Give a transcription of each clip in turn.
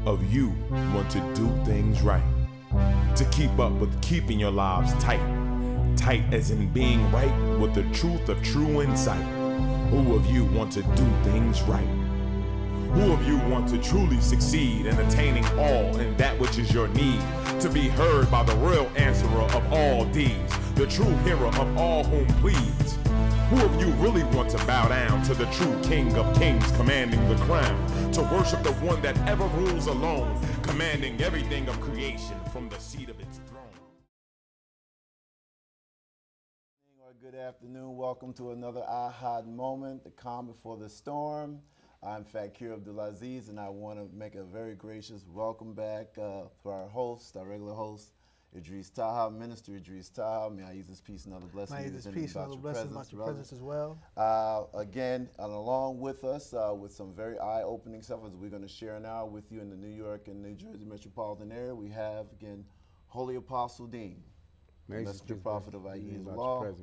of you want to do things right? To keep up with keeping your lives tight. Tight as in being right with the truth of true insight. Who of you want to do things right? Who of you want to truly succeed in attaining all in that which is your need? To be heard by the real answerer of all deeds, the true hero of all whom pleads. Who of you really want to bow down to the true King of Kings commanding the crown? To worship the one that ever rules alone, commanding everything of creation from the seat of its throne. Good afternoon. Welcome to another A.H.A.D moment, the calm before the storm. I'm Fakir Abdulaziz, and I want to make a very gracious welcome back for our host, our regular host, Idris Taha, Minister Idris Taha. May I use this peace and other blessings. May I use this peace and other blessings about your presence as well. Again, and along with us, with some very eye-opening stuff as we're going to share now with you in the New York and New Jersey metropolitan area, we have, again, Holy-Apostle Deen, Messenger Prophet of Ahezaah.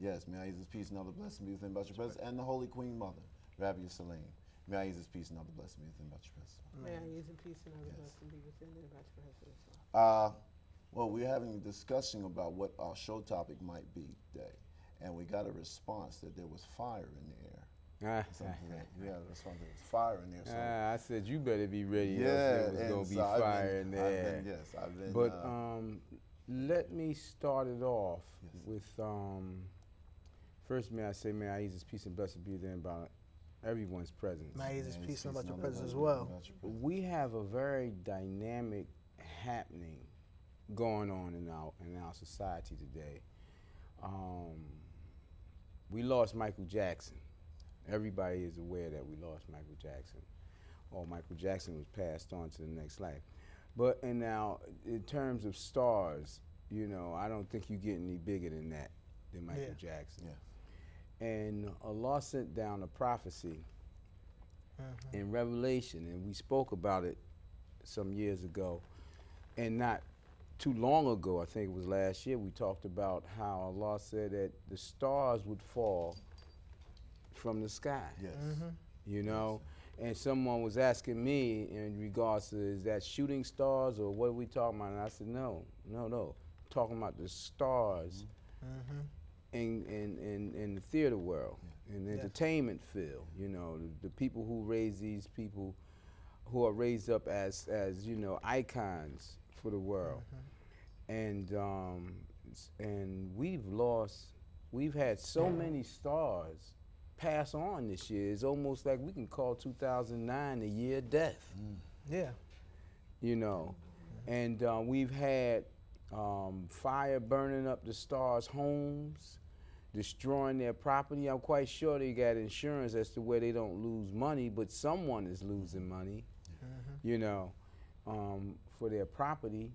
Yes, may I use this peace and other blessings be with him about your presence, and the Holy Queen Mother, Rabbi Saleem. May I use this peace and other blessings be with him about your presence. May I use the peace and other blessings be with him about your presence. Well, we're having a discussion about what our show topic might be today, and we got a response that there was fire in the air. Yeah, that's something. There was fire in there. So. I said you better be ready. Yeah, there was gonna be fire in there. I've been. But let me start it off with first. May I use this peace and blessing be there about everyone's presence. May I use this peace and about your presence as well. We have a very dynamic happening going on in our society today. We lost Michael Jackson. Everybody is aware that we lost Michael Jackson. Or Michael Jackson was passed on to the next life. But and now, in terms of stars, you know, I don't think you get any bigger than that, than Michael Jackson. Yeah. And Allah sent down a prophecy in Revelation, and we spoke about it some years ago, and not too long ago, I think it was last year, we talked about how Allah said that the stars would fall from the sky. Yes. You know, and someone was asking me in regards to, is that shooting stars or what are we talking about? And I said, no, talking about the stars in the theater world, in the entertainment field. You know, the people who raise these people who are raised up as you know, icons for the world. And we've had so many stars pass on this year. It's almost like we can call 2009 the year of death. Yeah. You know, and we've had fire burning up the stars' homes, destroying their property. I'm quite sure they got insurance as to where they don't lose money, but someone is losing money, you know, for their property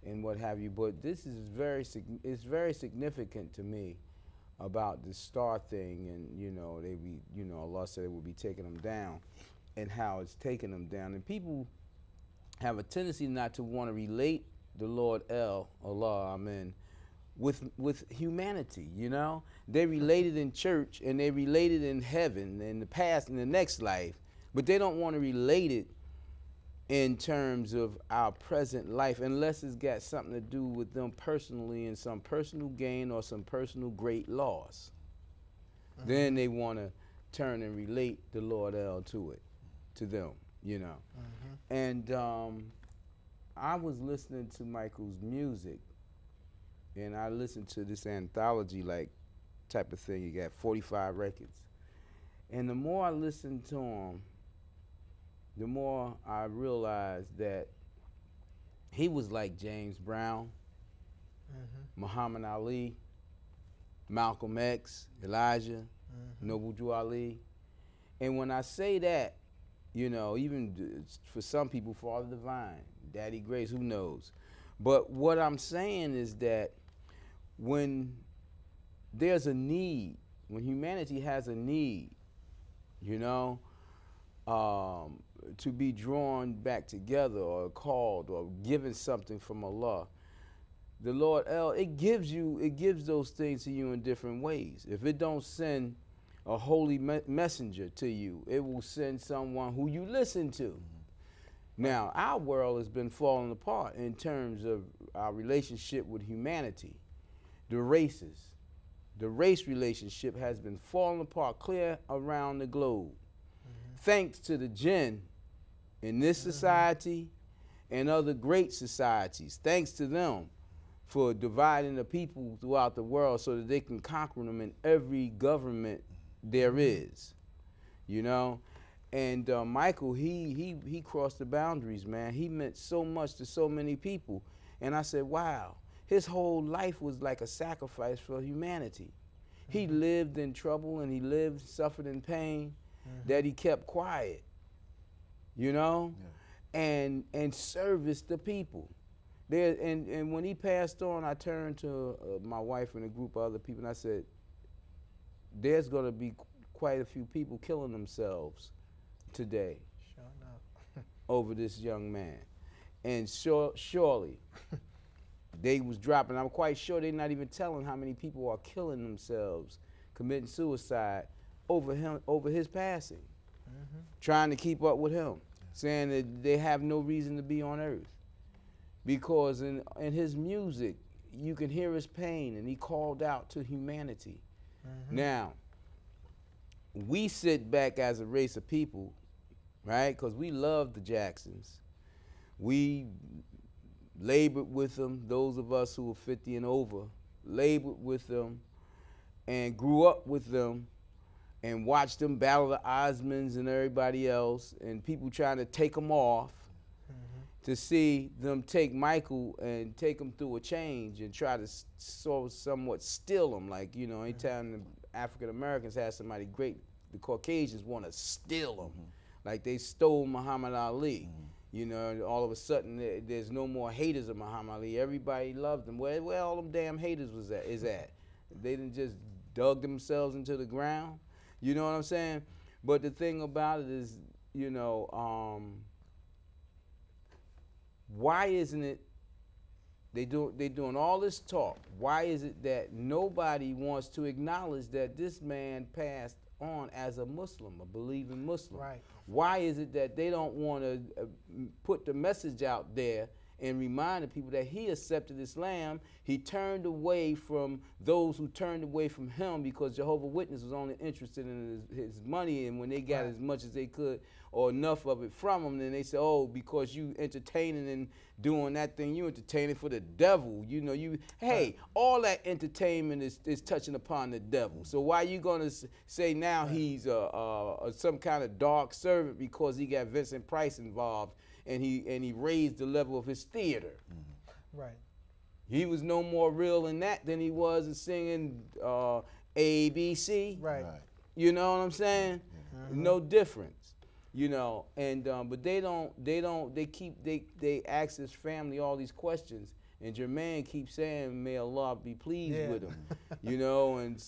and what have you. But this is very significant to me about the star thing, and you know, Allah said it would be taking them down, and how it's taking them down. And people have a tendency not to want to relate the Lord Allah, Amen, with humanity. You know, they related in church and they related in heaven, in the past, in the next life, but they don't want to relate it in terms of our present life, unless it's got something to do with them personally and some personal gain or some personal great loss. Then they want to turn and relate the Lord to them, you know. And I was listening to Michael's music, and I listened to this anthology like type of thing. You got 45 records. And the more I listened to him, the more I realized that he was like James Brown, Muhammad Ali, Malcolm X, Elijah, Noble Drew Ali. And when I say that, you know, even for some people, Father Divine, Daddy Grace, who knows? But what I'm saying is that when there's a need, when humanity has a need, you know, to be drawn back together or called or given something from Allah, the Lord it gives those things to you in different ways. If it don't send a holy messenger to you, it will send someone who you listen to. Now, our world has been falling apart in terms of our relationship with humanity, the races. The race relationship has been falling apart clear around the globe. Thanks to the jinn in this society and other great societies. Thanks to them for dividing the people throughout the world so that they can conquer them in every government there is, you know? And Michael, he crossed the boundaries, man. He meant so much to so many people. And I said, wow, his whole life was like a sacrifice for humanity. He lived in trouble and he suffered in pain that he kept quiet, you know, and serviced the people. And when he passed on, I turned to my wife and a group of other people and I said, there's going to be quite a few people killing themselves today over this young man. And surely they was dropping. I'm quite sure they're not even telling how many people are killing themselves, committing suicide over his passing, trying to keep up with him, saying that they have no reason to be on earth. Because in his music, you can hear his pain, and he called out to humanity. Now, we sit back as a race of people, right? Because we love the Jacksons. We labored with them, those of us who were 50 and over, labored with them and grew up with them and watched them battle the Osmonds and everybody else and people trying to take them off, to see them take Michael and take him through a change and try to somewhat steal him. Like, you know, anytime the African Americans have somebody great, the Caucasians want to steal them. Like they stole Muhammad Ali. You know, and all of a sudden there's no more haters of Muhammad Ali. Everybody loved him. Where all them damn haters is at? They didn't just dug themselves into the ground. You know what I'm saying? But the thing about it is, you know, why isn't it, they doing all this talk, why is it that nobody wants to acknowledge that this man passed on as a Muslim, a believing Muslim? Right. Why is it that they don't want to put the message out there and remind the people that he accepted Islam? He turned away from those who turned away from him because Jehovah's Witness was only interested in his money, and when they got as much as they could or enough of it from him, then they said, oh, because you entertaining and doing that thing, you entertaining for the devil. You know, hey, all that entertainment is touching upon the devil. So why you gonna say now he's some kind of dark servant because he got Vincent Price involved and he raised the level of his theater? Right. He was no more real in that than he was in singing ABC. Right. You know what I'm saying? No difference. You know, and but they ask his family all these questions, and Jermaine keeps saying, may Allah be pleased with him, you know, and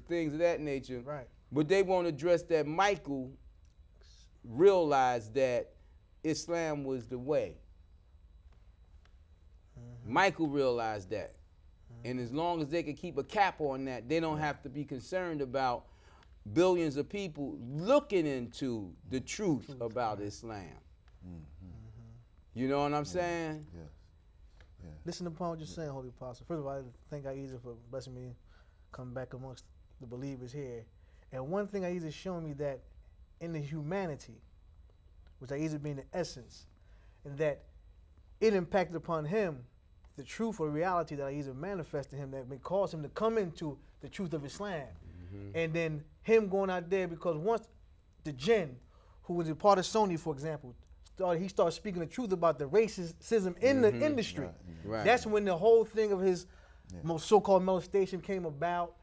things of that nature. Right. But they won't address that Michael realized that Islam was the way. Michael realized that. And as long as they can keep a cap on that, they don't have to be concerned about billions of people looking into the truth about Islam. You know what I'm saying? Yes. Yeah. Listen upon what you're saying, Holy Apostle. First of all, I thank Ahezaah for blessing me come back amongst the believers here. And one thing Ahezaah showing me that in the humanity, which Ahezaah being the essence, and that it impacted upon him the truth or reality that Ahezaah manifested him that may cause him to come into the truth of Islam. And then him going out there, because once the jinn, who was a part of Sony, for example, he started speaking the truth about the racism in the industry. Right. That's when the whole thing of his most so-called molestation came about.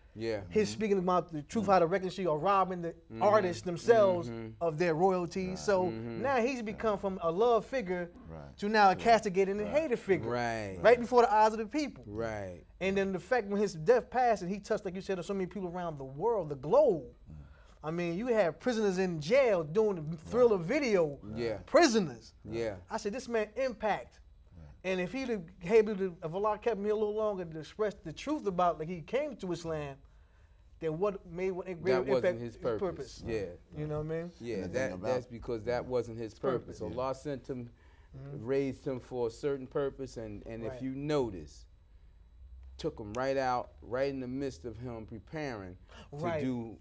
His speaking about the truth, how to reconcile or robbing the artists themselves of their royalties. So now he's become from a love figure to now a castigated and hated figure. Right before the eyes of the people. And then the fact when his death passed and he touched, like you said, so many people around the world, the globe. I mean, you have prisoners in jail doing the Thriller video. Prisoners. I said, this man impact. And if he'd able to, if Allah kept him here a little longer to express the truth about, like he came to Islam, then what made what that wasn't his purpose. You know what I mean? That's because that wasn't his purpose. Allah sent him raised him for a certain purpose, and if you notice, took him right out, right in the midst of him preparing to do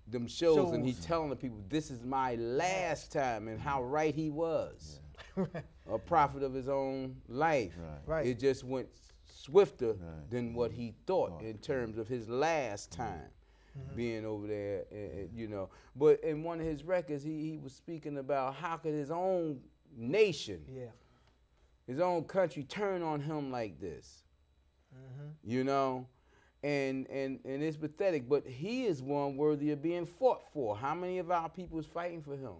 them shows, and he telling the people, this is my last time, and how right he was. A prophet of his own life. It just went swifter than what he thought in terms of his last time being over there, you know. But in one of his records, he was speaking about how could his own nation, his own country turn on him like this, you know. And it's pathetic, but he is one worthy of being fought for. How many of our people is fighting for him?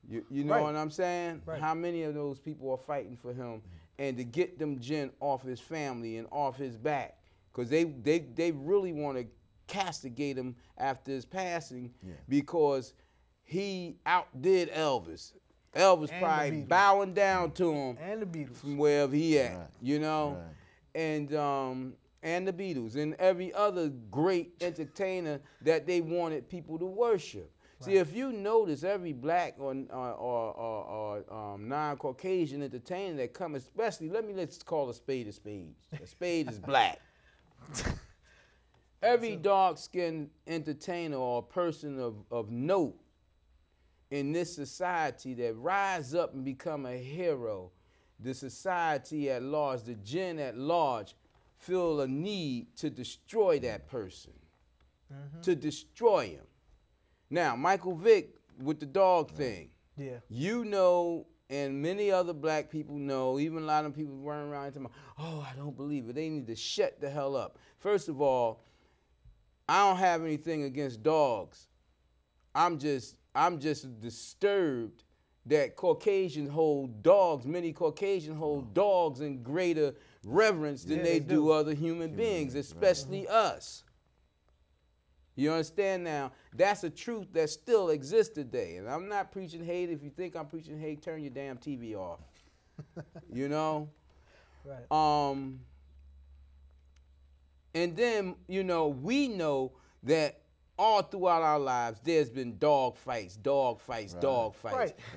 You know what I'm saying? How many of those people are fighting for him, and to get them gin off his family and off his back, because they really want to castigate him after his passing, because he outdid Elvis. Elvis and probably bowing down to him and the Beatles from wherever he at, you know, and the Beatles and every other great entertainer that they wanted people to worship. See, if you notice, every black or non-Caucasian entertainer that come, especially, let's call a spade a spade. A spade is black. Every dark-skinned entertainer or person of note in this society that rise up and become a hero, the society at large, the jinn at large, feel a need to destroy that person, to destroy him. Now, Michael Vick with the dog thing, you know, and many other black people know, even a lot of people running around and talking about, oh, I don't believe it. They need to shut the hell up. First of all, I don't have anything against dogs. I'm just disturbed that Caucasians hold dogs, many Caucasians hold dogs in greater reverence than they do other human beings, especially us. You understand now? That's a truth that still exists today. And I'm not preaching hate. If you think I'm preaching hate, turn your damn TV off. You know? And then, you know, we know that all throughout our lives, there's been dog fights.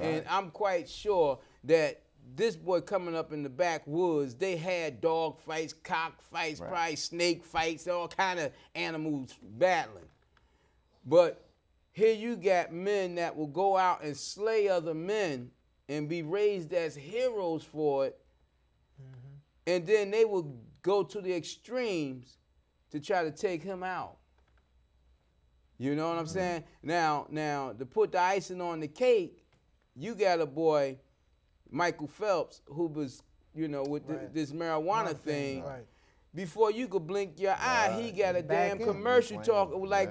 And I'm quite sure that this boy coming up in the backwoods, they had dog fights, cock fights, probably snake fights, all kind of animals battling. But here you got men that will go out and slay other men and be raised as heroes for it. And then they will go to the extremes to try to take him out. You know what I'm saying? Now, to put the icing on the cake, you got a boy, Michael Phelps, who was, you know, with this marijuana thing. Before you could blink your eye, he got a damn commercial talk like,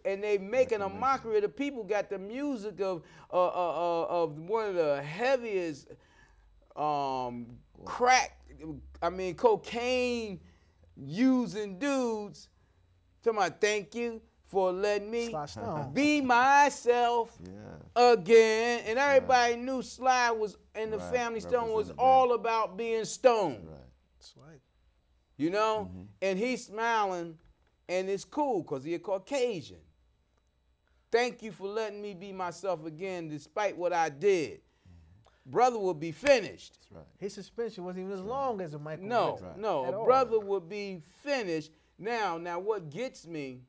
and they making a mockery of the people. Got the music of one of the heaviest cocaine using dudes. Talking about thank you for letting me be myself again. And everybody knew Sly was, and the Family Stone was all about being stoned. That's right. You know? And he's smiling, and it's cool because he's a Caucasian. Thank you for letting me be myself again despite what I did. Brother would be finished. That's right. His suspension wasn't even as long as a Michael Vick. No, brother would be finished. Now what gets me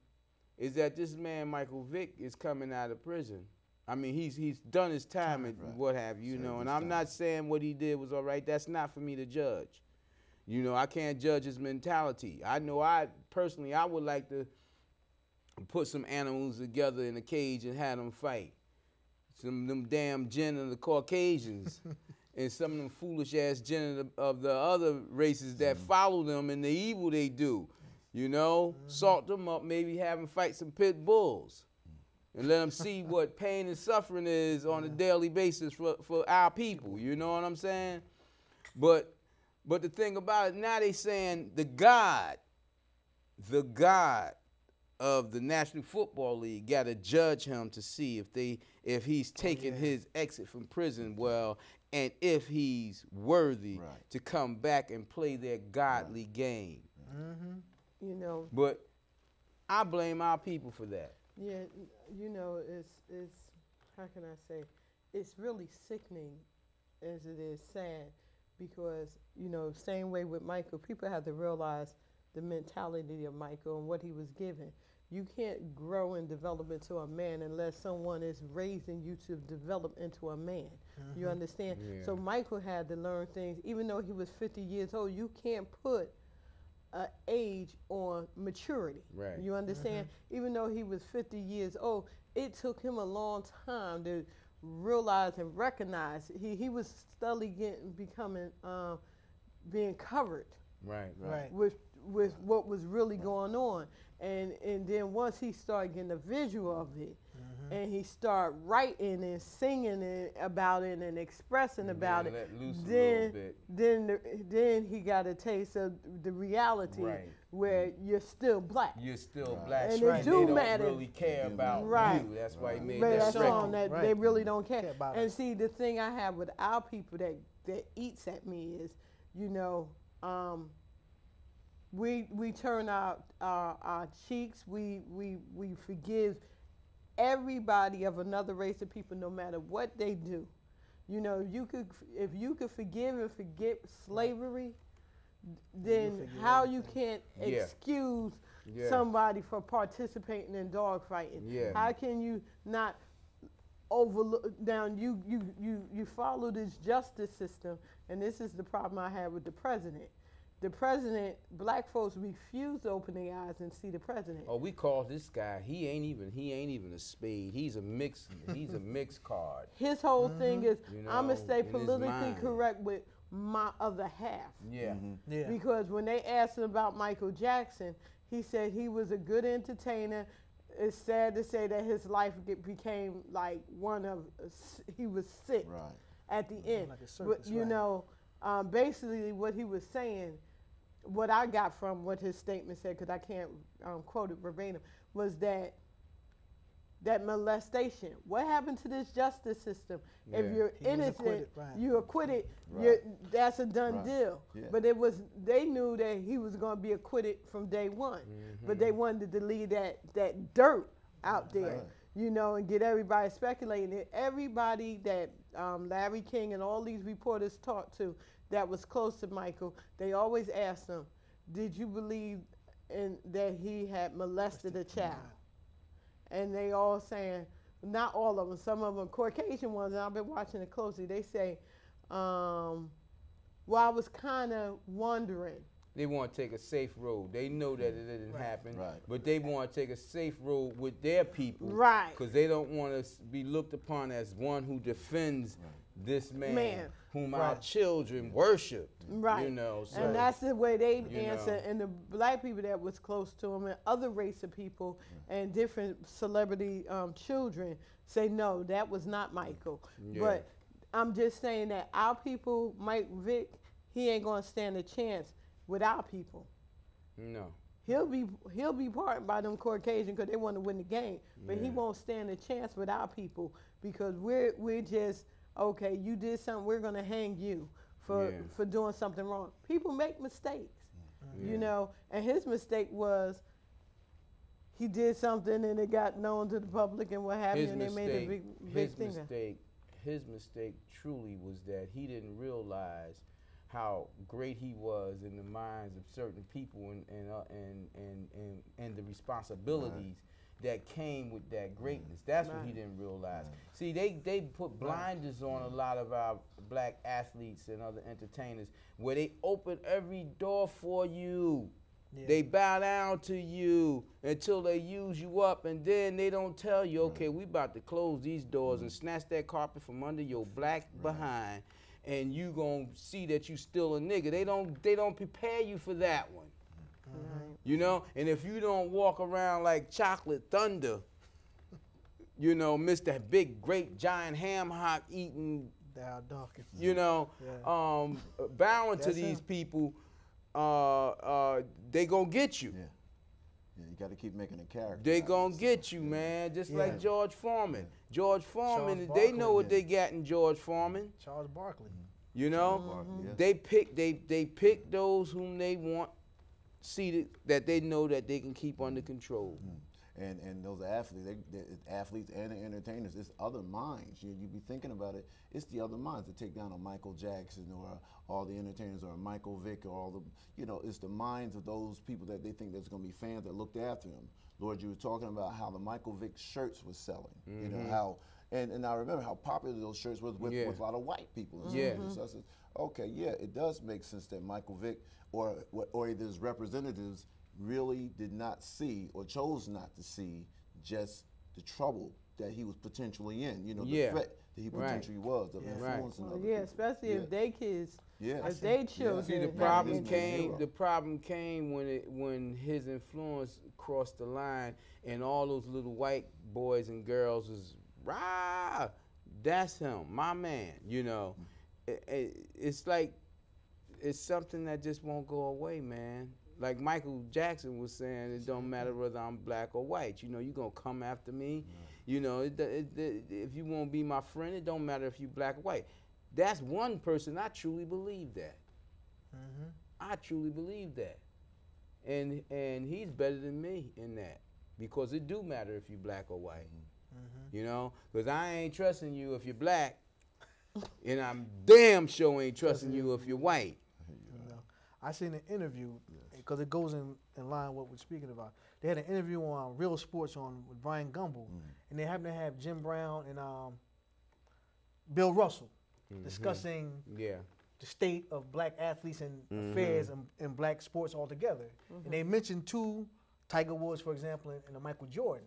is that this man, Michael Vick, is coming out of prison. I mean, he's done his time and what have you, know, and I'm not saying what he did was all right. That's not for me to judge. You know, I can't judge his mentality. I know personally, I would like to put some animals together in a cage and have them fight. Some of them damn gin of the Caucasians and some of them foolish ass gin of the other races that follow them and the evil they do. You know, salt them up, maybe have them fight some pit bulls and let them see what pain and suffering is on a daily basis for our people. You know what I'm saying? But the thing about it, now they saying the God of the National Football League got to judge him to see if he's taking his exit from prison well, and if he's worthy to come back and play their godly game. You know. But I blame our people for that. Yeah, you know, it's how can I say, it's really sickening as it is sad, because, you know, same way with Michael, people have to realize the mentality of Michael and what he was given. You can't grow and develop into a man unless someone is raising you to develop into a man. You understand? Yeah. So Michael had to learn things. Even though he was 50 years old, you can't put an age on maturity. Right. You understand? Even though he was 50 years old, it took him a long time to realize and recognize he was steadily being covered. Right. With what was really going on. And then once he started getting a visual of it, and he started writing and singing about it and expressing about it, then he got a taste of the reality where you're still black. You're still black. And right. it do they matter. don't really care about you. That's why he made that that song. That they really don't care. About and us. see, the thing I have with our people that eats at me is, you know, we turn our cheeks. We forgive everybody of another race of people, no matter what they do. You know, if you could forgive and forget slavery, then how you can't excuse somebody for participating in dog fighting? How can you not overlook down? You follow this justice system, and this is the problem I have with the president. The president, black folks refuse to open their eyes and see the president. Oh, we call this guy. He ain't even a spade. He's a mix card. His whole thing is, You know, I'm gonna stay in his politically mind. correct with my other half. Yeah. Yeah. Because when they asked him about Michael Jackson, he said he was a good entertainer. It's sad to say that his life became like he was sick at the end. Like a circus, but you know, basically what he was saying, what I got from what his statement said, because I can't quote it verbatim, was that molestation. What happened to this justice system? Yeah. If you're innocent, you're acquitted. That's a done deal. Yeah. But they knew that he was going to be acquitted from day one. But they wanted to leave that dirt out there, you know, and get everybody speculating. Everybody that Larry King and all these reporters talked to that was close to Michael, they always asked him, did you believe that he had molested a child? And they all saying, not all of them, some of them Caucasian ones, and I've been watching it closely, they say, well, I was kind of wondering. They want to take a safe road. They know that it didn't happen, but they want to take a safe road with their people, because they don't want to be looked upon as one who defends this man whom our children worshiped. You know, so, and that's the way they answer. And the black people that was close to him and other race of people and different celebrity children say, no, that was not Michael. But I'm just saying that our people, Mike Vick, he ain't gonna stand a chance with our people. No. He'll be pardoned by them Caucasian because they want to win the game, but he won't stand a chance with our people because we're just, okay, you did something, we're gonna hang you for doing something wrong. People make mistakes, you know, and his mistake was he did something and it got known to the public and what have you, and they made a big thing. His mistake truly was that he didn't realize how great he was in the minds of certain people and the responsibilities that came with that greatness. That's what he didn't realize. See, they put blinders on a lot of our black athletes and other entertainers where they open every door for you. They bow down to you until they use you up, and then they don't tell you, okay, we about to close these doors and snatch that carpet from under your black behind, and you gonna see that you still a nigga. They don't prepare you for that one. You know, and if you don't walk around like Chocolate Thunder, you know, Mr. Big Great Giant Ham Hock eating, you know, bowing to these people, they gonna get you. Yeah, you got to keep making a character. They gonna get you, man. Just like George Foreman. George Foreman, they know what they got in George Foreman. Charles Barkley. You know, they pick those whom they want seated that they know that they can keep under control. And those athletes, they're athletes and entertainers. It's other minds. You be thinking about it. It's the other minds that take down a Michael Jackson or all the entertainers or a Michael Vick or all the, you know, it's the minds of those people that they think there's going to be fans that looked after him. Lord, you were talking about how the Michael Vick shirts was selling. You know how, and I remember how popular those shirts was with a lot of white people. And stuff. So I said, okay, yeah, it does make sense that Michael Vick or his representatives really did not see or chose not to see just the trouble that he was potentially in, you know, the threat that he potentially was, of influencing other people. Especially if they kids, if they children. See, the problem came when his influence crossed the line and all those little white boys and girls was, rah, that's him, my man, you know. It's like, it's something that just won't go away, man. Like Michael Jackson was saying, it don't matter whether I'm black or white. You know, you're going to come after me. You know, if you won't be my friend, it don't matter if you black or white. That's one person, I truly believe that. I truly believe that. And he's better than me in that. Because it do matter if you black or white. You know, because I ain't trusting you if you're black. And I'm damn sure ain't trusting you if you're white. I seen an interview, because it goes in line with what we're speaking about. They had an interview on Real Sports with Brian Gumbel, and they happened to have Jim Brown and Bill Russell discussing the state of black athletes and affairs in black sports altogether. And they mentioned two, Tiger Woods, for example, and Michael Jordan.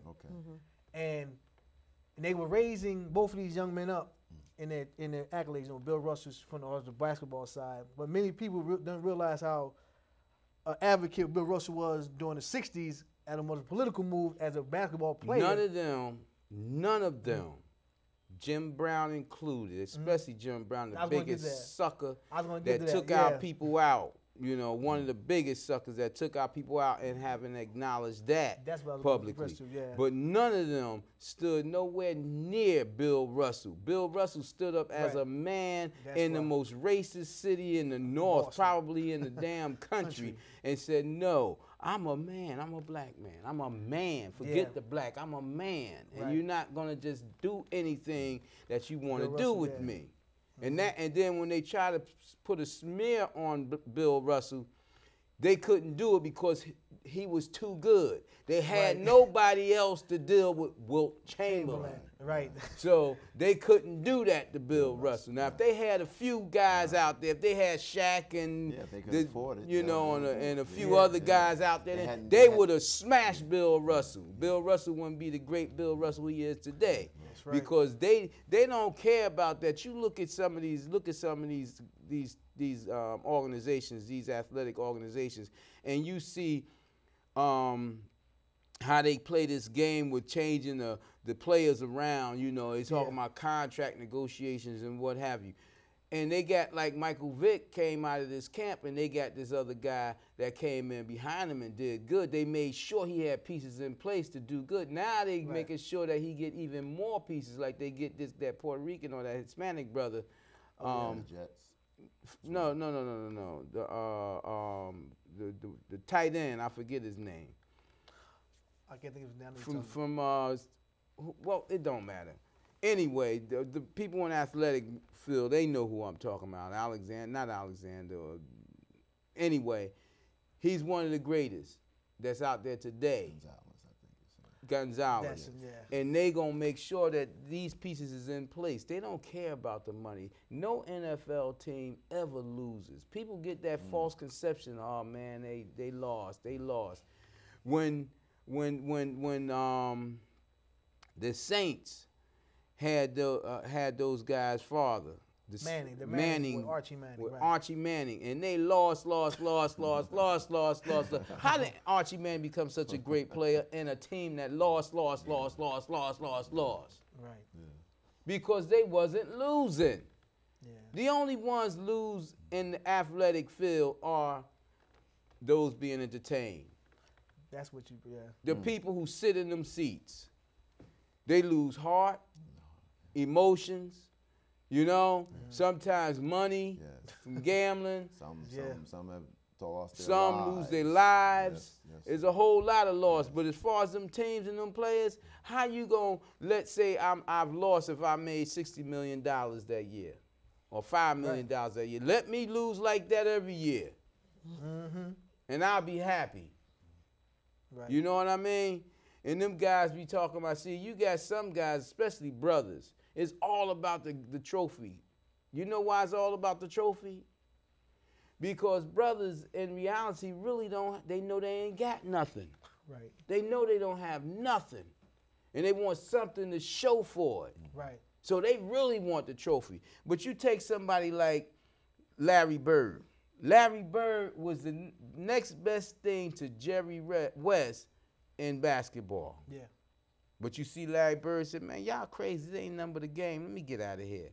And they were raising both of these young men up in their accolades. You know, Bill Russell's from the basketball side, but many people don't realize how advocate Bill Russell was during the '60s at a more political move as a basketball player. None of them, Jim Brown included, especially Jim Brown, the biggest sucker that took our people out. You know, one of the biggest suckers that took our people out and haven't acknowledged that publicly. But none of them stood nowhere near Bill Russell. Bill Russell stood up as a man in the most racist city in the North, probably in the damn country, and said, no, I'm a man, I'm a black man, I'm a man, forget the black, I'm a man, and you're not gonna just do anything that you wanna do with me. And then when they try to put a smear on Bill Russell, they couldn't do it because he was too good. They had nobody else to deal with Wilt Chamberlain. So they couldn't do that to Bill Russell. Now, if they had a few guys out there, if they had Shaq and and a few other guys out there, they would have smashed Bill Russell. Bill Russell wouldn't be the great Bill Russell he is today. Because they don't care about that. You look at some of these organizations, these athletic organizations, and you see how they play this game with changing the players around. You know, they talking about contract negotiations and what have you. And they got, like Michael Vick came out of this camp, and they got this other guy that came in behind him and did good. They made sure he had pieces in place to do good. Now they making sure that he get even more pieces, like they get that Puerto Rican or that Hispanic brother. The Jets. No. The tight end, I forget his name. I can't think of his name. Well, it don't matter. Anyway, the people in athletic field, they know who I'm talking about. Not Alexander. Anyway, he's one of the greatest that's out there today. Gonzalez. And they gonna make sure that these pieces is in place. They don't care about the money. No NFL team ever loses. People get that false conception, oh man, they lost. When the Saints had those guys' father, Manning, with Archie Manning. Archie Manning, and they lost. How did Archie Manning become such a great player in a team that lost? Right. Because they wasn't losing. The only ones lose in the athletic field are those being entertained. That's what you, The people who sit in them seats. They lose heart, emotions, you know, sometimes money from gambling. Some have Some lose their lives. There's a whole lot of loss. But as far as them teams and them players, how you gonna, let's say I've lost if I made $60 million that year or $5 million that year. Let me lose like that every year. And I'll be happy. You know what I mean? And them guys be talking about, see, you got some guys, especially brothers, it's all about the trophy. You know why it's all about the trophy? Because brothers, in reality, really don't, they know they ain't got nothing. Right. They know they don't have nothing. And they want something to show for it. Right. So they really want the trophy. But you take somebody like Larry Bird. Larry Bird was the next best thing to Jerry West in basketball. Yeah. But you see Larry Bird said, man, y'all crazy. This ain't nothing but a game. Let me get out of here.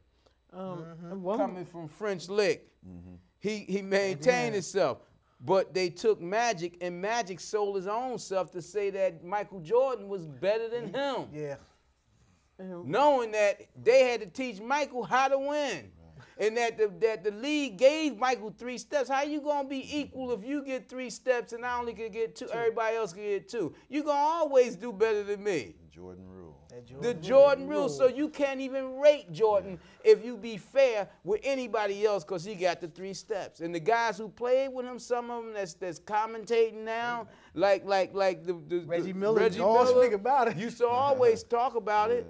Coming from French Lick, he maintained himself. But they took Magic, and Magic sold his own self to say that Michael Jordan was better than him. Yeah. Knowing that they had to teach Michael how to win. And that the league gave Michael 3 steps. How you gonna be equal if you get 3 steps and I only could get 2, everybody else can get 2? You gonna always do better than me. Jordan rule. The Jordan rule. So you can't even rate Jordan if you be fair with anybody else because he got the 3 steps. And the guys who played with him, some of them that's commentating now, like the Reggie Miller, speak about it. Used to always talk about it.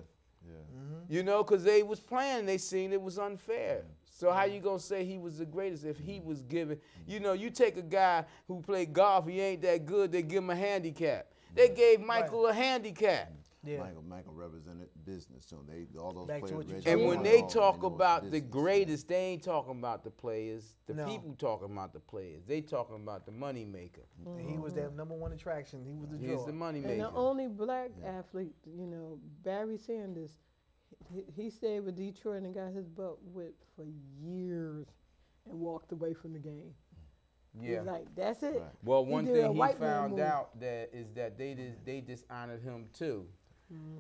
You know, because they was playing, they seen it was unfair. So how you gonna say he was the greatest if he was given, you know, you take a guy who played golf, he ain't that good, they give him a handicap. They gave Michael a handicap. Yeah. Michael represented business, so all those players. And when they talk about the greatest, they ain't talking about the players. The people talking about the players. They talking about the money maker. He was their #1 attraction. He was the draw. He's the money maker. And the only black athlete, you know, Barry Sanders, he stayed with Detroit and got his butt whipped for years and walked away from the game. Yeah. He's like, that's it. Right. Well, one thing he found out is that they dishonored him too.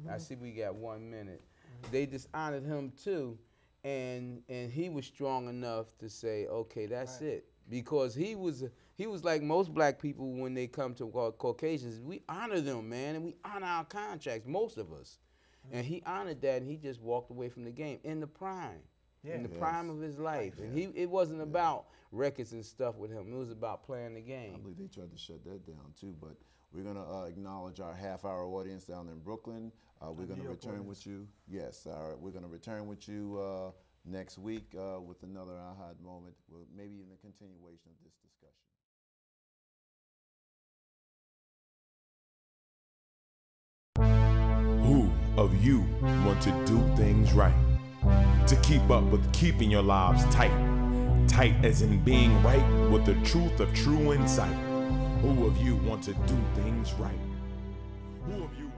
I see we got 1 minute. They dishonored him too, and he was strong enough to say, okay, that's it. Because he was like most black people when they come to Caucasians. We honor them, man, and we honor our contracts, most of us. And he honored that, and he just walked away from the game in the prime, in the prime of his life. And it wasn't about records and stuff with him. It was about playing the game. I believe they tried to shut that down too, but we're going to acknowledge our half-hour audience down in Brooklyn. We're going to return with you. Yes, we're going to return with you next week with another A.H.A.D moment, maybe in the continuation of this discussion. Who of you want to do things right? To keep up with keeping your lives tight. Tight as in being right with the truth of true insight. Who of you want to do things right? Who of you